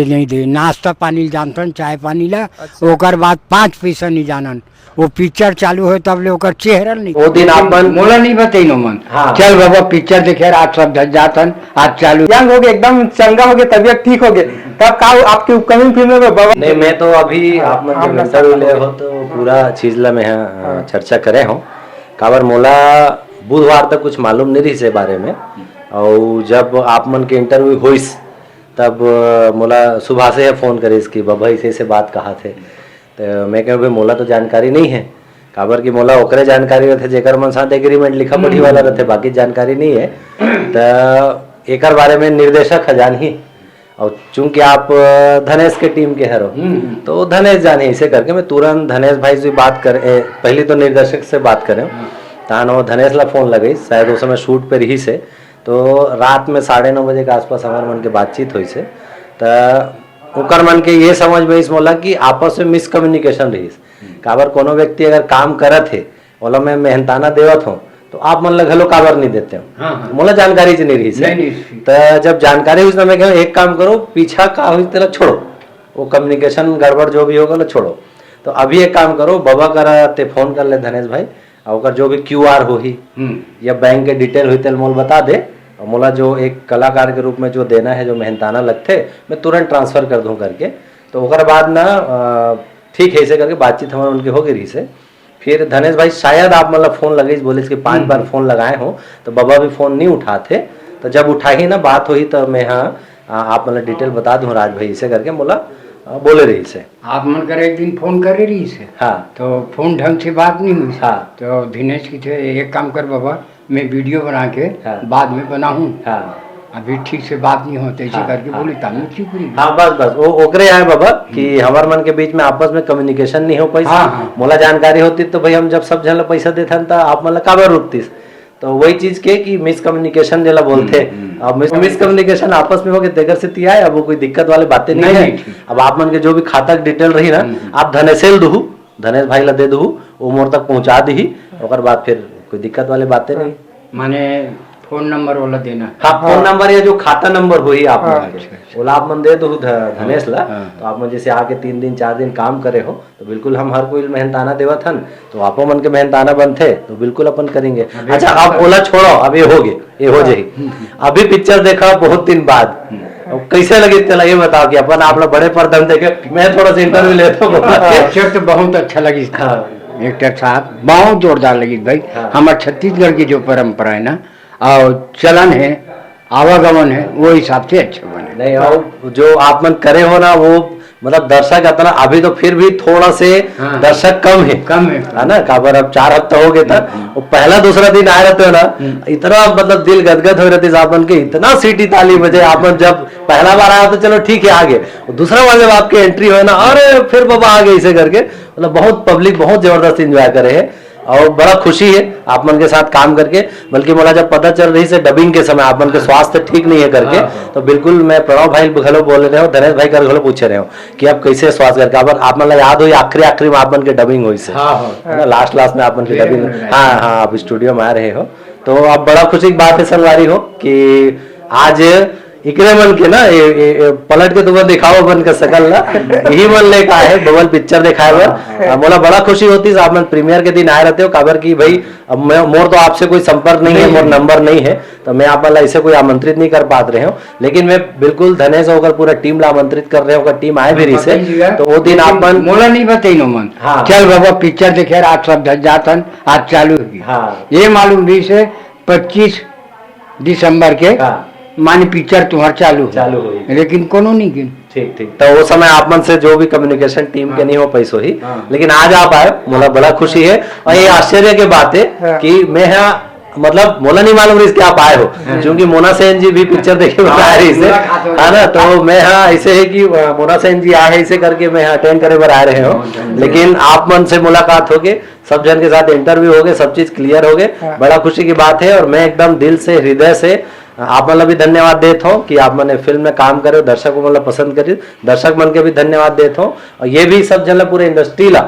नहीं दे नाश्ता पानी जानतन चाय पानी ला ओकर बाद 5 पैसा नहीं जानन वो पिक्चर चालू हो तब ले ओकर चेहरा नहीं वो दिन आपन मोला नहीं बताइनो मन हाँ। चल बाबा पिक्चर देखे आज सब जातन आज चालू यंग हो गए एकदम चंगा हो गए तबियत ठीक हो गए तब का आपकी उपकमिंग फिल्म में बाबा नहीं मैं तो अभी आप मतलब इंटरव्यू ले हो तो पूरा चीज ला मैं चर्चा करे हूँ काबर मोला बुधवार तक कुछ मालूम नहीं रही से बारे में और जब आप मन के इंटरव्यू होइस तब मोला सुबह से फोन करे इसकी बाबा इसे बात कहा थे तो मैं कह भाई मोला तो जानकारी नहीं है काबर की मोला ओकरे जानकारी रहते जेकर मन साथ एग्रीमेंट लिखा पढ़ी वाला रहते बाकी जानकारी नहीं है तो एकर बारे में निर्देशक खजान ही और चूंकि आप धनेश के टीम के हरो तो धनेश जाने इसे करके मैं तुरंत धनेश भाई से बात कर पहले तो निर्देशक से बात करें तान वो धनेश ला फोन लगे शायद उस समय शूट पे रही से तो रात में 9:30 बजे के आसपास हमारे मन के बातचीत हुई से तो उकर मन के ये समझ में इस मोला कि आपस में मिसकम्युनिकेशन रही काबर कोनो व्यक्ति अगर काम करत है ओला मैं मेहनताना देवत हूँ तो आप मन लग हलो काबर नहीं देते हो हाँ। मोला जानकारी से नहीं रही से तो जब जानकारी हुई मैं कहूँ एक काम करो पीछा का हुई तेरा छोड़ो वो कम्युनिकेशन गड़बड़ जो भी होगा ना छोड़ो तो अभी एक काम करो बाबा करा ते फोन कर ले धनेश भाई और जो भी QR हो ही या बैंक के डिटेल हुई तेल मोल बता दे और मोला जो एक कलाकार के रूप में जो देना है जो मेहनताना लगते मैं तुरंत ट्रांसफर कर दूं करके तो ओकर बाद ना ठीक है ऐसे करके बातचीत हमारे उनकी हो गई से फिर धनेश भाई शायद आप मतलब फोन लगे बोले कि 5 बार फोन लगाए हो तो बाबा भी फोन नहीं उठाते तो जब उठा ही ना बात हुई तो मैं हाँ आप मतलब डिटेल बता दूं राज भाई इसे करके मोला बोले रही से आप मन कर एक दिन फोन करे रही से हाँ तो फोन ढंग से बात नहीं हुई हाँ तो दिनेश की थे एक काम कर बाबा मैं वीडियो बना के हाँ। बाद में बनाऊं हाँ अभी ठीक से बात नहीं होते इसे हाँ, करके हाँ, बोली तब मैं चुप रही हाँ बस वो ओकरे आए बाबा कि हमार मन के बीच में आपस में कम्युनिकेशन नहीं हो पाई हाँ। मोला जानकारी होती तो भाई हम जब सब जन पैसा देते तो आप मतलब काबर रुकतीस तो वही चीज के कि मिसकम्युनिकेशन जला बोलते अब मिसकम्युनिकेशन आपस में हो गए तेगर से तिया है अब वो कोई दिक्कत वाली बातें नहीं है अब आप मन के जो भी खाता डिटेल रही ना आप धनेशेल दू धनेश भाई ला दे दू वो मोर तक पहुंचा दी और बाद फिर कोई दिक्कत वाली बातें नहीं माने फोन नंबर वाला देना हाँ फोन नंबर या जो खाता नंबर हुई आप बोला आप मन दे दो धनेश ला तो आप मन जैसे आके 3 दिन 4 दिन काम करे हो तो बिल्कुल हम हर कोई मेहनताना देवत हन तो आपो मन के मेहनताना बनते तो बिल्कुल अपन करेंगे अच्छा आप ओला छोड़ो अब ये हो गए ये हो जाए अभी पिक्चर देखा बहुत दिन बाद कैसे लगी चला ये बताओ कि अपन आप लोग बड़े पर्दम देखे मैं थोड़ा सा इंटरव्यू लेता हूँ पिक्चर तो बहुत अच्छा लगी एक्टर साहब बहुत जोरदार लगी भाई हमारे छत्तीसगढ़ की जो परंपरा है ना और चलन है आवागमन है वो हिसाब से अच्छा बने नहीं और जो आप मन करे हो ना वो मतलब दर्शक इतना अभी तो फिर भी थोड़ा से दर्शक कम है ना काबर अब 4 हफ्ता हो गए था वो पहला दूसरा दिन आए रहते हो ना इतना मतलब दिल गदगद हो रहती आप मन के इतना सीटी ताली बजे आप मन जब पहला बार आया तो चलो ठीक है आगे दूसरा बार जब आपकी एंट्री हो ना अरे फिर बाबा आगे इसे करके मतलब बहुत पब्लिक बहुत जबरदस्त एंजॉय करे है और बड़ा खुशी है आप मन के साथ काम करके बल्कि मोला जब पता चल रही से डबिंग के समय आप मन के स्वास्थ्य ठीक नहीं है करके तो बिल्कुल मैं प्रणव भाई घलो बोल रहे हो धनेश भाई कर घलो पूछे रहे हो कि आप कैसे स्वास्थ्य करके अब आप मन याद हो आखिरी में आप मन के डबिंग हुई से लास्ट में आप मन की डबिंग हाँ आप स्टूडियो में आ रहे हो तो अब बड़ा खुशी की बात है संगवारी हो कि आज इकरे मन के ना ये पलट के तुम्हें दिखाओ बन का सकल ना यही मन लेकर आए बबल पिक्चर दिखाए हुआ बोला बड़ा खुशी होती आप मन प्रीमियर के दिन आए रहते हो काबर की भाई अब मोर तो आपसे कोई संपर्क नहीं है मोर नंबर नहीं है तो मैं आप मतलब ऐसे कोई आमंत्रित नहीं कर पाते रहे हो लेकिन मैं बिल्कुल धनेश होकर पूरा टीम ला आमंत्रित कर रहे हो टीम आए भी रही से तो वो दिन आप मन मोला नहीं बताइनो मन चल बाबा पिक्चर देखे आज सब जातन आज चालू होगी ये मालूम रही से 25 दिसंबर के मानी पिक्चर तुम्हार चालू हुई लेकिन कोनो नहीं गिन ठीक तो वो समय आप मन से जो भी कम्युनिकेशन टीम के नहीं हो पैसो ही लेकिन आज आप आए मोला बड़ा खुशी है और ये आश्चर्य की बात है कि मैं यहाँ मतलब मोला नहीं मालूम रही आप आए हो क्योंकि मोना सेन जी भी पिक्चर देखे बता रही से है ना तो मैं हाँ ऐसे है कि मोना सेन जी आए इसे करके मैं अटेंड करे बार आ रहे हो लेकिन आप मन से मुलाकात हो गए सब जन के साथ इंटरव्यू हो गए सब चीज क्लियर हो गए बड़ा खुशी की बात है और मैं एकदम दिल से हृदय से आप मतलब भी धन्यवाद देता हूँ कि आप मैंने फिल्म में काम करे दर्शक को मतलब पसंद करी दर्शक मन के भी धन्यवाद देता हूँ और ये भी सब जन पूरे इंडस्ट्री ला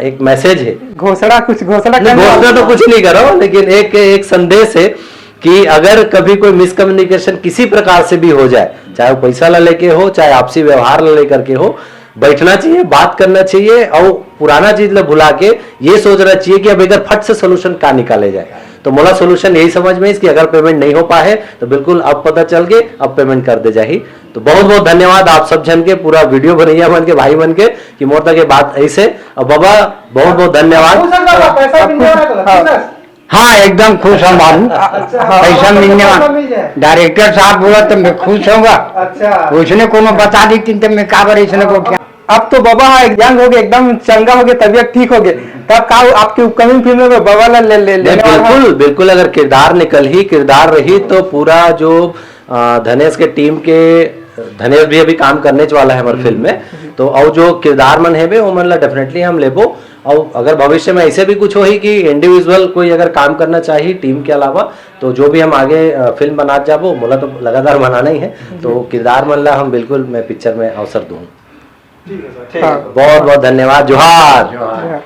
एक मैसेज है घोषणा तो कुछ नहीं करो लेकिन एक संदेश है कि अगर कभी कोई मिसकम्युनिकेशन किसी प्रकार से भी हो जाए, चाहे वो पैसा ला लेके हो, चाहे आपसी व्यवहार ला लेकर के हो, बैठना चाहिए, बात करना चाहिए और पुराना चीज ला भुला के ये सोचना चाहिए कि अब अगर फट से सोल्यूशन का निकाले जाए। तो मोला सोल्यूशन यही समझ में इसकी अगर पेमेंट नहीं हो पाए तो बिल्कुल अब पता चल गए, अब पेमेंट कर दे जाही। तो बहुत बहुत धन्यवाद आप सब जन के, पूरा वीडियो बनैया मन के, भाई मन के, कि मोर तक ये बात ऐसे। और बाबा बहुत बहुत धन्यवाद। हाँ एकदम खुश हूँ बाबू, पैसा मिलने वाला। डायरेक्टर साहब बोला तो मैं खुश होगा। उसने कोनो बता दी थी तो मैं काबर इसने को क्या। अब तो बाबा यंग हो गए, एकदम चंगा हो गए, तबियत ठीक हो गए। तब का आपकी अपकमिंग फिल्म में बाबा ला ले बिल्कुल बिल्कुल, अगर किरदार निकल ही किरदार रही तो पूरा जो धनेश के टीम के, धनेश भी अभी काम करने वाला है हमारे फिल्म में, तो और जो किरदार मन है वो मन ला डेफिनेटली हम लेबो। और अगर भविष्य में ऐसे भी कुछ हो ही कि इंडिविजुअल कोई अगर काम करना चाहिए टीम के अलावा, तो जो भी हम आगे फिल्म बना जाबो, मोला तो लगातार बनाना ही है, तो किरदार मन ला हम बिल्कुल मैं पिक्चर में अवसर दूँ। बहुत बहुत धन्यवाद। जोहार।